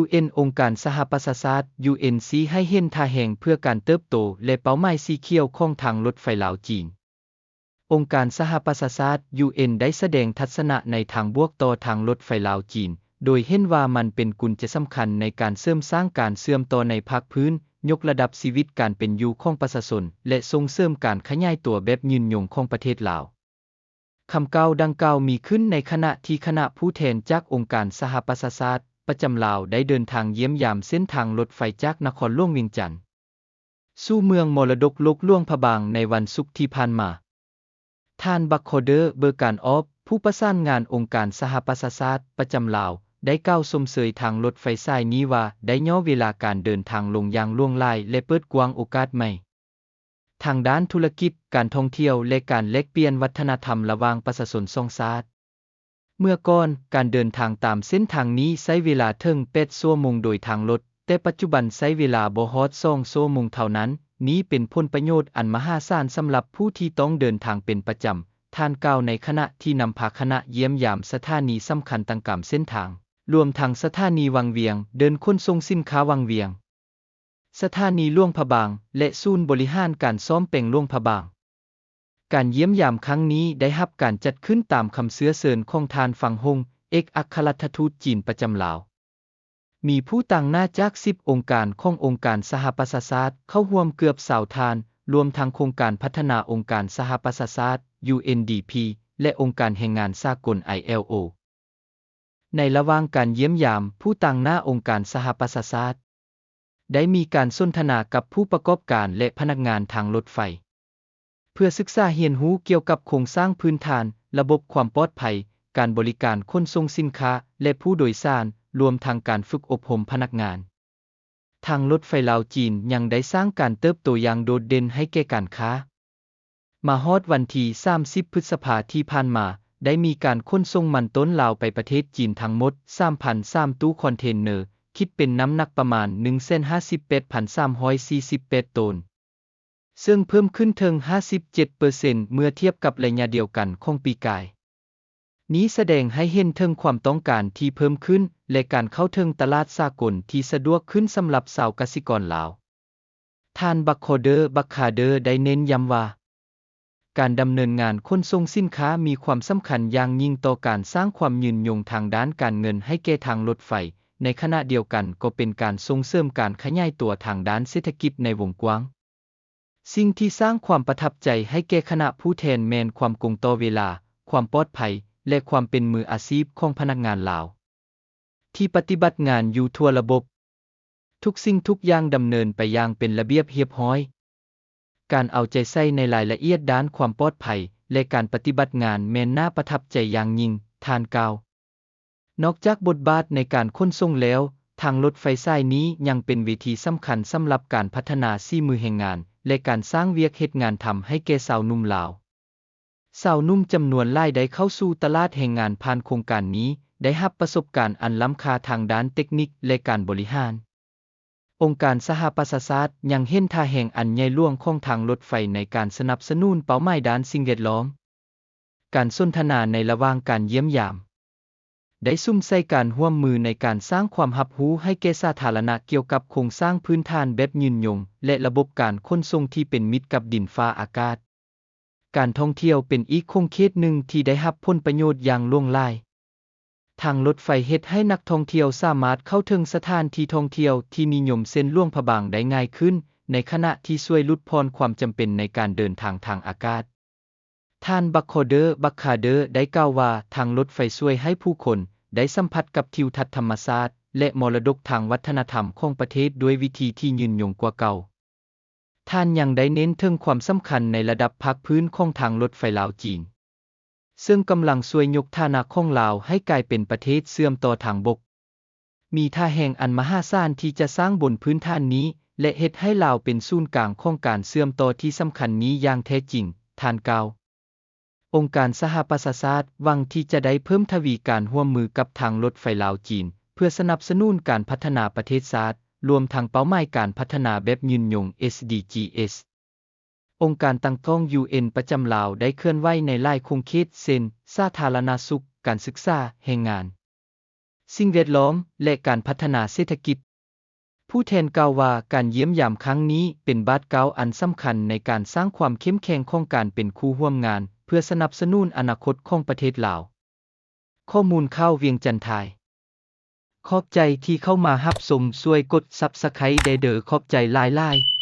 UN องค์การสหประชาชาติ UN ซี้ให้เห็นท่าแห่งเพื่อการเติบโตและเป้าหมายสีเขียวของทางรถไฟลาวจีนองค์การสหประชาชาติ UN ได้แสดงทัศนะในทางบวกต่อทางรถไฟลาวจีนโดยเห็นว่ามันเป็นกุญแจสำคัญในการเสริมสร้างการเชื่อมต่อในภาคพื้นยกระดับชีวิตการเป็นอยู่ของประชาชนและส่งเสริมการขยายตัวแบบยืนยงของประเทศลาวคำกล่าวดังกล่าวมีขึ้นในขณะที่คณะผู้แทนจากองค์การสหประชาชาติประจำลาวได้เดินทางเยี่ยมยามเส้นทางรถไฟจากนครหลวงเวียงจันทน์สู่เมืองมรดกโลกหลวงพระบางในวันศุกร์ที่ผ่านมาท่านบัคโคเดอร์เบอร์การออฟผู้ประสานงานองค์การสหประชาชาติประจำลาวได้กล่าวชมเชยทางรถไฟสายนี้ว่าได้ย่อเวลาการเดินทางลงอย่างล่วงลายและเปิดกว้างโอกาสใหม่ทางด้านธุรกิจการท่องเที่ยวและการแลกเปลี่ยนวัฒนธรรมระหว่างประชาชนสองชาติเมื่อก่อนการเดินทางตามเส้นทางนี้ใช้เวลาถึง8ชั่วโมงโดยทางรถแต่ปัจจุบันใช้เวลาบ่ฮอด2ชั่วโมงเท่านั้นนี้เป็นผลประโยชน์อันมหาศาลสำหรับผู้ที่ต้องเดินทางเป็นประจำท่านกล่าวในขณะที่นำพาคณะเยี่ยมยามสถานีสำคัญต่างๆเส้นทางรวมทั้งสถานีวังเวียงเดินขนส่งสินค้าวังเวียงสถานีหลวงพระบางและศูนย์บริหารการซ่อมแปลงหลวงพระบางการเยี่ยมยามครั้งนี้ได้รับการจัดขึ้นตามคำเชื้อเชิญของท่านฟังฮงเอกอัครราชทูตจีนประจำลาวมีผู้ต่างหน้าจาก10องค์การขององค์การสหประชาชาติเข้าร่วมเกือบ20ท่านรวมทั้งโครงการพัฒนาองค์การสหประชาชาติ UNDP และองค์การแรงงานสากล ILO ในระหว่างการเยี่ยมยามผู้ต่างหน้าองค์การสหประชาชาติได้มีการสนทนากับผู้ประกอบการและพนักงานทางรถไฟเพื่อศึกษาเรียนรู้เกี่ยวกับโครงสร้างพื้นฐานระบบความปลอดภัยการบริการขนส่งสินค้าและผู้โดยสารรวมทั้งการฝึกอบรมพนักงานทางรถไฟลาวจีนยังได้สร้างการเติบโตอย่างโดดเด่นให้แก่การค้ามาฮอดวันที่30พฤษภาคมที่ผ่านมาได้มีการขนส่งมันต้นลาวไปประเทศจีนทั้งหมด 3,003 ตู้คอนเทนเนอร์คิดเป็นน้ำหนักประมาณ 158,348 ตนซึ่งเพิ่มขึ้นถึง 57% เมื่อเทียบกับระยะเดียวกันของปีกายนี้แสดงให้เห็นถึงความต้องการที่เพิ่มขึ้นและการเข้าถึงตลาดสากลที่สะดวกขึ้นสำหรับชาวกสิกรลาวท่านบัคคาเดอร์ได้เน้นย้ำว่าการดำเนินงานขนส่งสินค้ามีความสำคัญอย่างยิ่งต่อการสร้างความยืนยงทางด้านการเงินให้แก่ทางรถไฟในขณะเดียวกันก็เป็นการส่งเสริมการขยายตัวทางด้านเศรษฐกิจในวงกว้างสิ่งที่สร้างความประทับใจให้แก่คณะผู้แทนแมนความคงต่อเวลาความปลอดภัยและความเป็นมืออาชีพของพนักงานลาวที่ปฏิบัติงานอยู่ทั่วระบบทุกสิ่งทุกอย่างดำเนินไปอย่างเป็นระเบียบเรียบร้อยการเอาใจใส่ในรายละเอียดด้านความปลอดภัยและการปฏิบัติงานแม้นน่าประทับใจอย่างยิ่งท่านกล่าวนอกจากบทบาทในการขนส่งแล้วทางรถไฟสายนี้ยังเป็นเวทีสำคัญสำหรับการพัฒนาฝีมือแรงงานและการสร้างเวียกเฮ็ดงานทำให้แก่สาวหนุ่มลาวสาวหนุ่มจำนวนหลายได้เข้าสู่ตลาดแรงงานผ่านโครงการนี้ได้รับประสบการณ์อันล้ำค่าทางด้านเทคนิคและการบริหารองค์การสหประชาชาติยังเห็นท่าแห่งอันใหญ่หลวงของทางรถไฟในการสนับสนุนเป้าหมายด้านสิ่งแวดล้อมการสนทนาในระหว่างการเยี่ยมยามได้ซุ่มใส่การร่วมมือในการสร้างความรับรู้ให้แก่สาธารณะเกี่ยวกับโครงสร้างพื้นฐานแบบยืนยงและระบบการขนส่งที่เป็นมิตรกับดินฟ้าอากาศการท่องเที่ยวเป็นอีกโครงเขตหนึ่งที่ได้รับผลประโยชน์อย่างล้นหลายทางรถไฟเฮ็ดให้นักท่องเที่ยวสามารถเข้าถึงสถานที่ท่องเที่ยวที่นิยมเส้นหลวงพระบางได้ง่ายขึ้นในขณะที่ช่วยลดพรความจำเป็นในการเดินทางทางอากาศท่านบัคคาเดอร์ได้กล่าวว่าทางรถไฟช่วยให้ผู้คนได้สัมผัสกับทิวทัศน์ธรรมชาติและมรดกทางวัฒนธรรมของประเทศด้วยวิธีที่ยืนยงกว่าเก่าท่านยังได้เน้นถึงความสำคัญในระดับภาคพื้นของทางรถไฟลาวจีนซึ่งกำลังช่วยยกฐานะของลาวให้กลายเป็นประเทศเชื่อมต่อทางบกมีท่าแห่งอันมหาศาลที่จะสร้างบนพื้นฐานนี้และเฮ็ดให้ลาวเป็นศูนย์กลางของการเชื่อมต่อที่สำคัญนี้อย่างแท้จริงท่านกล่าวองค์การสหประชาชาติหวังที่จะได้เพิ่มทวีการร่วมมือกับทางรถไฟลาวจีนเพื่อสนับสนุนการพัฒนาประเทศชาติรวมทั้งเป้าหมายการพัฒนาแบบยืนยง SDGs องค์การตั้งต้อง UN ประจำลาวได้เคลื่อนไหวในหลายโครงเขตเช่นสาธารณสุขการศึกษาแรงงาน สิ่งแวดล้อม และการพัฒนาเศรษฐกิจ ผู้แทนกล่าวว่าการเยี่ยมยามครั้งนี้เป็นบาทเก้าอันสำคัญในการสร้างความเข้มแข็งของการเป็นคู่ร่วมงานเพื่อสนับสนุนอนาคตของประเทศลาว ข้อมูลข่าวเวียงจันทน์ไทย ขอบใจที่เข้ามารับชมช่วยกด Subscribe ได้เด้อขอบใจหลายๆ